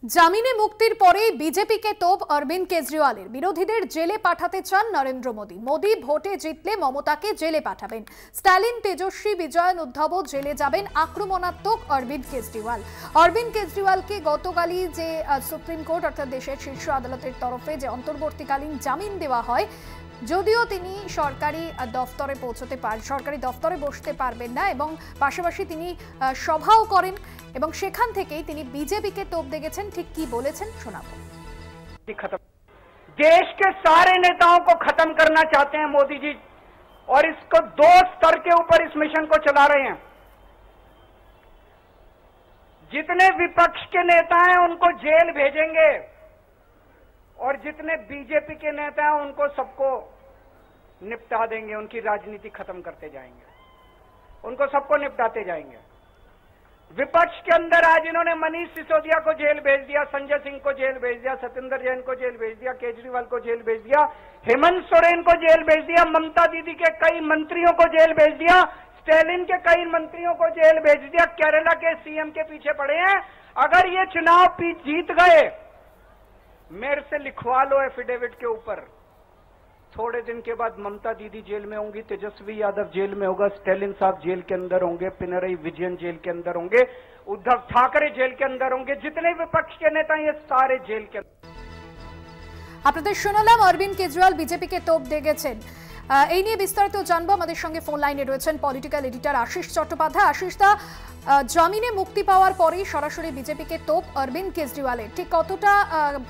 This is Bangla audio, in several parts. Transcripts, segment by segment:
জামিনে মুক্তির পরেই বিজেপিকে তোপ অরবিন্দ কেজরিওয়ালের। বিরোধীদের জেলে পাঠাতে চান নরেন্দ্র মোদী। মোদী ভোটে জিতলে মমতাকে জেলে পাঠাবেন। স্টালিন, তেজস্বী, বিজয়ন উদ্ধবও জেলে যাবেন। আক্রমণাত্মক অরবিন্দ কেজরিওয়াল। অরবিন্দ কেজরিওয়ালকে গতকালই যে সুপ্রিম কোর্ট অর্থাৎ দেশের শীর্ষ আদালতের তরফে যে অন্তর্বর্তীকালীন জামিন দেওয়া হয়, যদিও তিনি সরকারি দফতরে বসতে পারবেন না এবং পাশাপাশি তিনি সভাও করেন এবং সেখান থেকেই তিনি বিজেপিকে তোপ দেগেছেন। ঠিক কি বলেছেন শোনাবো। देश के सारे नेताओं को खत्म करना चाहते हैं मोदी जी और इसको दो स्तर के ऊपर इस मिशन को चला रहे हैं। जितने विपक्ष के नेता हैं उनको जेल भेजेंगे और जितने बीजेपी के नेता हैं उनको सबको निपटा देंगे, उनकी राजनीति खत्म करते जाएंगे, उनको सबको निपटाते जाएंगे। विपक्ष के अंदर आज इन्होंने मनीष सिसोदिया को जेल भेज दिया, संजय सिंह को जेल भेज दिया, सत्येंद्र जैन को जेल भेज दिया, केजरीवाल को जेल भेज दिया, हेमंत सोरेन को जेल भेज दिया, ममता दीदी के कई मंत्रियों को जेल भेज दिया, स्टालिन के कई मंत्रियों को जेल भेज दिया, केरला के सीएम के पीछे पड़े हैं। अगर ये चुनाव जीत गए, मेरे से लिखवा लो एफिडेविट के ऊपर, थोड़े दिन के बाद ममता दीदी जेल में होंगी, तेजस्वी यादव जेल में होगा, स्टालिन साहब जेल के अंदर होंगे, पिनरई विजयन जेल के अंदर होंगे, उद्धव ठाकरे जेल के अंदर होंगे, जितने विपक्ष के नेता ये सारे जेल के अंदर। আপনাদের শোনালাম অরবিন্দ কেজরিওয়াল বিজেপিকে তোপ দেগেছেন। এই নিয়ে বিস্তারিত জানবো। আমাদের সঙ্গে ফোন লাইনে রয়েছেন পলিটিক্যাল এডিটর আশিস চট্টোপাধ্যায়। আশিস দা, জামিনে মুক্তি পাওয়ার পরেই সরাসরি বিজেপিকে তোপ অরবিন্দ কেজরিওয়ালের, ঠিক কতটা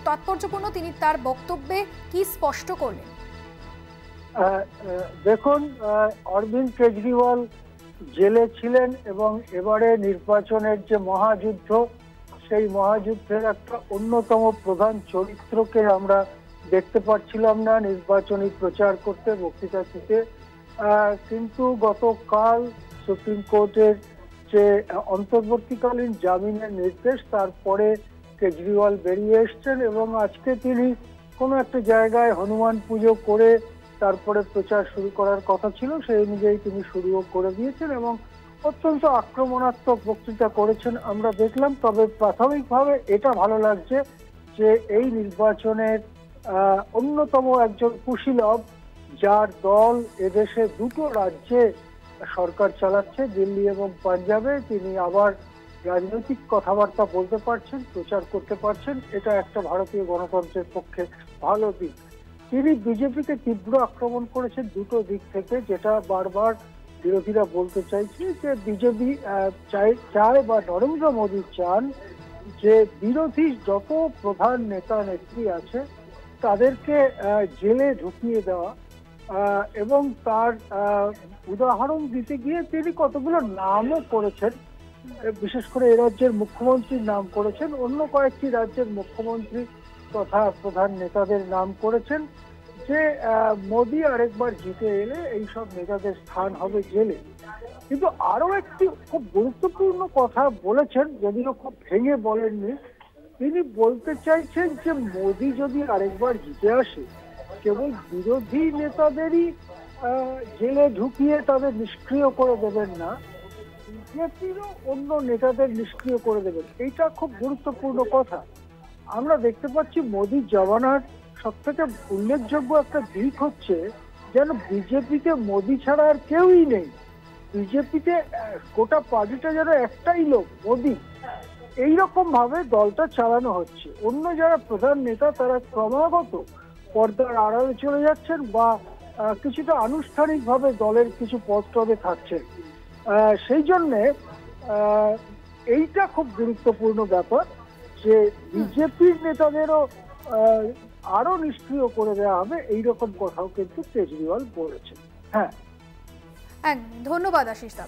তাৎপর্যপূর্ণ, তিনি তার বক্তব্যে কি স্পষ্ট করলেন? দেখুন, অরবিন্দ কেজরিওয়াল জেলে ছিলেন এবং এবারে নির্বাচনের যে মহাযুদ্ধ, সেই মহাযুদ্ধের একটা অন্যতম প্রধান চরিত্রকে আমরা দেখতে পাচ্ছিলাম না নির্বাচনী প্রচার করতে, বক্তৃতা দিতে। কিন্তু গতকাল সুপ্রিম কোর্টের যে অন্তর্বর্তীকালীন জামিনের নির্দেশ, তারপরে কেজরিওয়াল বেরিয়ে এসছেন এবং আজকে তিনি কোনো একটা জায়গায় হনুমান পুজো করে তারপরে প্রচার শুরু করার কথা ছিল, সেই অনুযায়ী তিনি শুরুও করে দিয়েছেন এবং অত্যন্ত আক্রমণাত্মক বক্তৃতা করেছেন আমরা দেখলাম। তবে প্রাথমিকভাবে এটা ভালো লাগছে যে এই নির্বাচনের অন্যতম একজন কুশীলব, যার দল এদেশে দুটো রাজ্যে সরকার চালাচ্ছে, দিল্লি এবং পাঞ্জাবে, তিনি আবার রাজনৈতিক কথাবার্তা বলতে পারছেন, প্রচার করতে পারছেন। এটা একটা ভারতীয় গণতন্ত্রের পক্ষে ভালো দিক। তিনি বিজেপিকে তীব্র আক্রমণ করেছেন দুটো দিক থেকে, যেটা বারবার বিরোধীরা বলতে চাইছে যে বিজেপি চায় বা নরেন্দ্র মোদী চান যে বিরোধী যত প্রধান নেতা নেত্রী আছে তাদেরকে জেলে ঢুকিয়ে দেওয়া। এবং তার উদাহরণ দিতে গিয়ে তিনি কতগুলো নামও করেছেন, বিশেষ করে এ রাজ্যের মুখ্যমন্ত্রীর নাম করেছেন, অন্য কয়েকটি রাজ্যের মুখ্যমন্ত্রী তথা প্রধান নেতাদের নাম করেছেন, যে মোদী আরেকবার জিতে এলে এইসব নেতাদের স্থান হবে জেলে। কিন্তু আরো একটি খুব গুরুত্বপূর্ণ কথা বলেছেন, যদিও খুব ভেঙে বলেননি। তিনি বলতে চাইছেন যে মোদী যদি আরেকবার জিতে আসে, কেবল বিরোধী নেতাদেরই জেলে ঢুকিয়ে তাদের নিষ্ক্রিয় করে দেবেন না, বিজেপিরও অন্য নেতাদের নিষ্ক্রিয় করে দেবেন। এইটা খুব গুরুত্বপূর্ণ কথা। আমরা দেখতে পাচ্ছি মোদীর জমানার সব থেকে উল্লেখযোগ্য একটা দিক হচ্ছে যেন বিজেপিতে মোদী ছাড়া আর কেউই নেই। বিজেপিতে গোটা পার্টিটা যেন একটাই লোক, মোদী। এইরকম ভাবে দলটা চালানো হচ্ছে। অন্য যারা প্রধান নেতা তারা ক্রমাগত পর্দার আড়ালে চলে যাচ্ছেন বা কিছুটা আনুষ্ঠানিকভাবে দলের কিছু পদে থাকছেন। সেই জন্যে এইটা খুব গুরুত্বপূর্ণ ব্যাপার যে বিজেপির নেতাদেরও আরো নিষ্ক্রিয় করে দেওয়া হবে, এইরকম কথাও কিন্তু কেজরিওয়াল বলেছেন। হ্যাঁ, ধন্যবাদ আশিস দা।